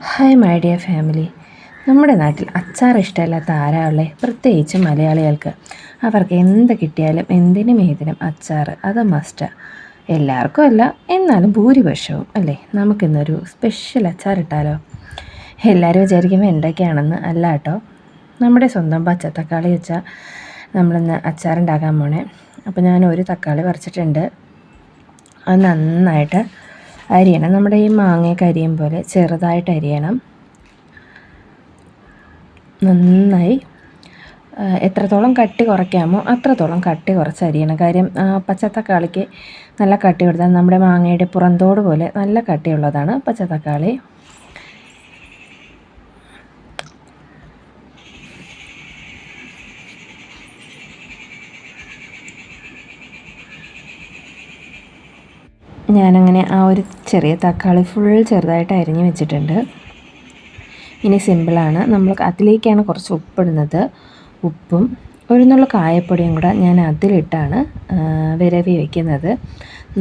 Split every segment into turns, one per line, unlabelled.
Hi my dear family. നമ്മുടെ നാട്ടിൽ അച്ചാർ ഇഷ്ടമില്ലാത്ത ആരാളെ, പ്രത്യേകിച്ച് മലയാളികൾക്ക്. അവർക്ക് എന്ത് കിട്ടിയാലും എന്തിനും ഏതിനും അച്ചാർ അത് മസ്റ്റാണ്. എല്ലാവർക്കും അല്ല, എന്നാലും ഭൂരിപക്ഷവും അല്ലേ. നമുക്കിന്നൊരു സ്പെഷ്യൽ അച്ചാർ ഇട്ടാലോ? എല്ലാവരും വിചാരിക്കുമ്പോൾ എന്തൊക്കെയാണെന്ന് അല്ല കേട്ടോ. നമ്മുടെ സ്വന്തം പച്ചത്തക്കാളി വെച്ചാൽ നമ്മളിന്ന് അച്ചാറുണ്ടാക്കാൻ പോണേ. അപ്പോൾ ഞാൻ ഒരു തക്കാളി പറിച്ചിട്ടുണ്ട്. അത് നന്നായിട്ട് അരിയണം. നമ്മുടെ ഈ മാങ്ങയൊക്കെ അരിയും പോലെ ചെറുതായിട്ട് അരിയണം. നന്നായി എത്രത്തോളം കട്ടി കുറയ്ക്കാമോ അത്രത്തോളം കട്ടി കുറച്ച് അരിയണം. കാര്യം പച്ചത്തക്കാളിക്ക് നല്ല കട്ടി കൊടുത്താൽ നമ്മുടെ മാങ്ങയുടെ പുറന്തോട് പോലെ നല്ല കട്ടിയുള്ളതാണ് പച്ചത്തക്കാളി. ഞാനങ്ങനെ ആ ഒരു ചെറിയ തക്കാളി ഫുൾ ചെറുതായിട്ട് അരിഞ്ഞ് വെച്ചിട്ടുണ്ട്. ഇനി സിമ്പിളാണ്. നമ്മൾ അതിലേക്കാണ് കുറച്ച് ഉപ്പിടുന്നത്. ഉപ്പും ഒരു നുള്ള കായപ്പൊടിയും കൂടെ ഞാൻ അതിലിട്ടാണ് വിരവി വയ്ക്കുന്നത്.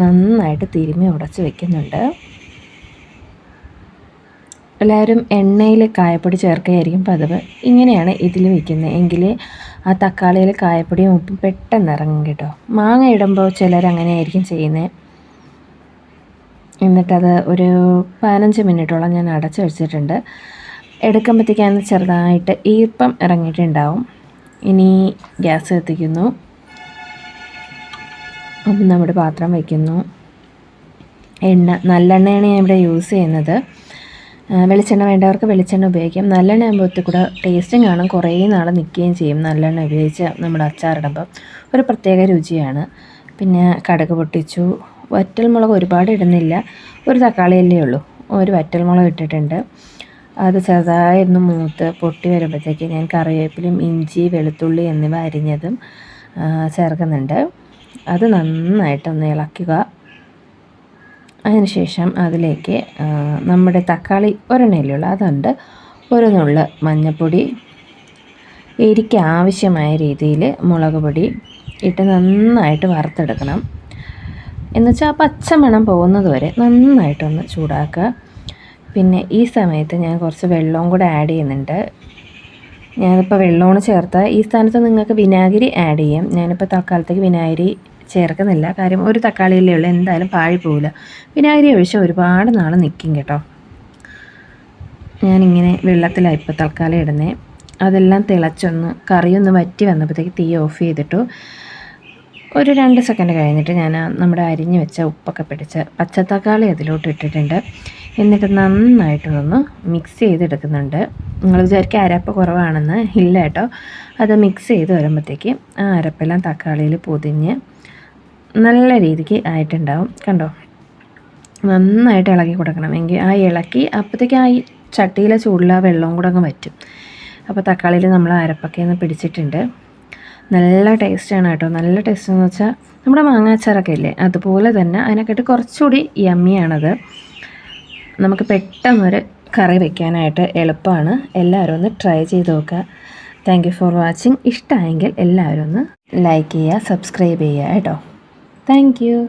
നന്നായിട്ട് തിരുമ്മി ഉടച്ച് വയ്ക്കുന്നുണ്ട്. എല്ലാവരും എണ്ണയിൽ കായപ്പൊടി ചേർക്കുകയായിരിക്കും പതിവ്. ഇങ്ങനെയാണ് ഇതിൽ വയ്ക്കുന്നത്. എങ്കിൽ ആ തക്കാളിയിൽ കായപ്പൊടിയും ഉപ്പും പെട്ടെന്ന് ഇറങ്ങും കേട്ടോ. മാങ്ങ ഇടുമ്പോൾ ചിലരങ്ങനെ ആയിരിക്കും ചെയ്യുന്നത്. എന്നിട്ടത് ഒരു 15 മിനിറ്റോളം ഞാൻ അടച്ച് വെച്ചിട്ടുണ്ട്. എടുക്കുമ്പോഴത്തേക്കാണ് ചെറുതായിട്ട് ഈർപ്പം ഇറങ്ങിയിട്ടുണ്ടാവും. ഇനി ഗ്യാസ് കത്തിക്കുന്നു. അപ്പം നമ്മുടെ പാത്രം വയ്ക്കുന്നു. നല്ലെണ്ണയാണ് ഞാൻ ഇവിടെ യൂസ് ചെയ്യുന്നത്. വെളിച്ചെണ്ണ വേണ്ടവർക്ക് വെളിച്ചെണ്ണ ഉപയോഗിക്കാം. നല്ലെണ്ണ ആകുമ്പോൾ ഒത്തിരി കൂടെ ടേസ്റ്റും കാണും, കുറേ നാൾ നിൽക്കുകയും ചെയ്യും. നല്ലെണ്ണ ഉപയോഗിച്ച് നമ്മൾ അച്ചാറിടുമ്പോൾ ഒരു പ്രത്യേക രുചിയാണ്. പിന്നെ കടുക് പൊട്ടിച്ചു. വറ്റൽമുളക് ഒരുപാട് ഇടുന്നില്ല, ഒരു തക്കാളിയല്ലേ ഉള്ളൂ. ഒരു വറ്റൽമുളക് ഇട്ടിട്ടുണ്ട്. അത് ചെറുതായിരുന്നു മൂത്ത് പൊട്ടി വരുമ്പോഴത്തേക്ക് ഞാൻ കറിവേപ്പിലയും ഇഞ്ചി വെളുത്തുള്ളി എന്നിവ അരിഞ്ഞതും ചേർക്കുന്നുണ്ട്. അത് നന്നായിട്ടൊന്ന് ഇളക്കുക. അതിനുശേഷം അതിലേക്ക് നമ്മുടെ തക്കാളി ഒരെണ്ണയിലുള്ള അതുണ്ട്, ഒരു നുള്ള് മഞ്ഞൾപ്പൊടി, എരിക്ക് ആവശ്യമായ രീതിയിൽ മുളക് പൊടി ഇട്ട് നന്നായിട്ട് വറുത്തെടുക്കണം. എന്നുവെച്ചാൽ ആ പച്ചമണം പോകുന്നത് വരെ നന്നായിട്ടൊന്ന് ചൂടാക്കുക. പിന്നെ ഈ സമയത്ത് ഞാൻ കുറച്ച് വെള്ളവും കൂടെ ആഡ് ചെയ്യുന്നുണ്ട്. ഞാനിപ്പോൾ വെള്ളമാണ് ചേർത്ത. ഈ സ്ഥാനത്ത് നിങ്ങൾക്ക് വിനാഗിരി ആഡ് ചെയ്യാം. ഞാനിപ്പോൾ തൽക്കാലത്തേക്ക് വിനാഗിരി ചേർക്കുന്നില്ല. കാര്യം ഒരു തക്കാളിയല്ലേ ഉള്ളൂ, എന്തായാലും പാഴി പോവില്ല. വിനാഗിരി ഒഴിച്ചാൽ ഒരുപാട് നാൾ നിൽക്കും കേട്ടോ. ഞാനിങ്ങനെ വെള്ളത്തിലാണ് ഇപ്പോൾ തൽക്കാലം ഇടുന്നത്. അതെല്ലാം തിളച്ചൊന്ന് കറിയൊന്ന് വറ്റി വന്നപ്പോഴത്തേക്ക് തീ ഓഫ് ചെയ്തിട്ടു. ഒരു 2 സെക്കൻഡ് കഴിഞ്ഞിട്ട് ഞാൻ നമ്മുടെ അരിഞ്ഞ് വെച്ച ഉപ്പൊക്കെ പിടിച്ച് പച്ചത്തക്കാളി അതിലോട്ട് ഇട്ടിട്ടുണ്ട്. എന്നിട്ട് നന്നായിട്ടൊന്ന് മിക്സ് ചെയ്തെടുക്കുന്നുണ്ട്. നിങ്ങൾ വിചാരിക്കുക അരപ്പ് കുറവാണെന്ന്. ഇല്ല കേട്ടോ. അത് മിക്സ് ചെയ്ത് വരുമ്പോഴത്തേക്ക് ആ അരപ്പെല്ലാം തക്കാളിയിൽ പൊതിഞ്ഞ് നല്ല രീതിക്ക് ആയിട്ടുണ്ടാവും. കണ്ടോ, നന്നായിട്ട് ഇളക്കി കൊടുക്കണം. എങ്കിൽ ആ ഇളക്കി അപ്പോഴത്തേക്ക് ആ ഈ ചട്ടിയിലെ ചൂടിൽ ആ വെള്ളവും കൂടെ അങ്ങ് വറ്റും. അപ്പോൾ തക്കാളിയിൽ നമ്മൾ അരപ്പൊക്കെ ഒന്ന് പിടിച്ചിട്ടുണ്ട്. നല്ല ടേസ്റ്റാണ് കേട്ടോ. നല്ല ടേസ്റ്റ് എന്ന് വെച്ചാൽ നമ്മുടെ മാങ്ങാച്ചാറൊക്കെ ഇല്ലേ, അതുപോലെ തന്നെ അതിനെക്കാട്ടി കുറച്ചുകൂടി യമ്മിയാണത്. നമുക്ക് പെട്ടെന്നൊരു കറി വയ്ക്കാനായിട്ട് എളുപ്പമാണ്. എല്ലാവരും ഒന്ന് ട്രൈ ചെയ്ത് നോക്കുക. Thank you for watching. ഇഷ്ടമായെങ്കിൽ എല്ലാവരും ഒന്ന് ലൈക്ക് ചെയ്യുക, സബ്സ്ക്രൈബ് ചെയ്യുക കേട്ടോ. Thank you.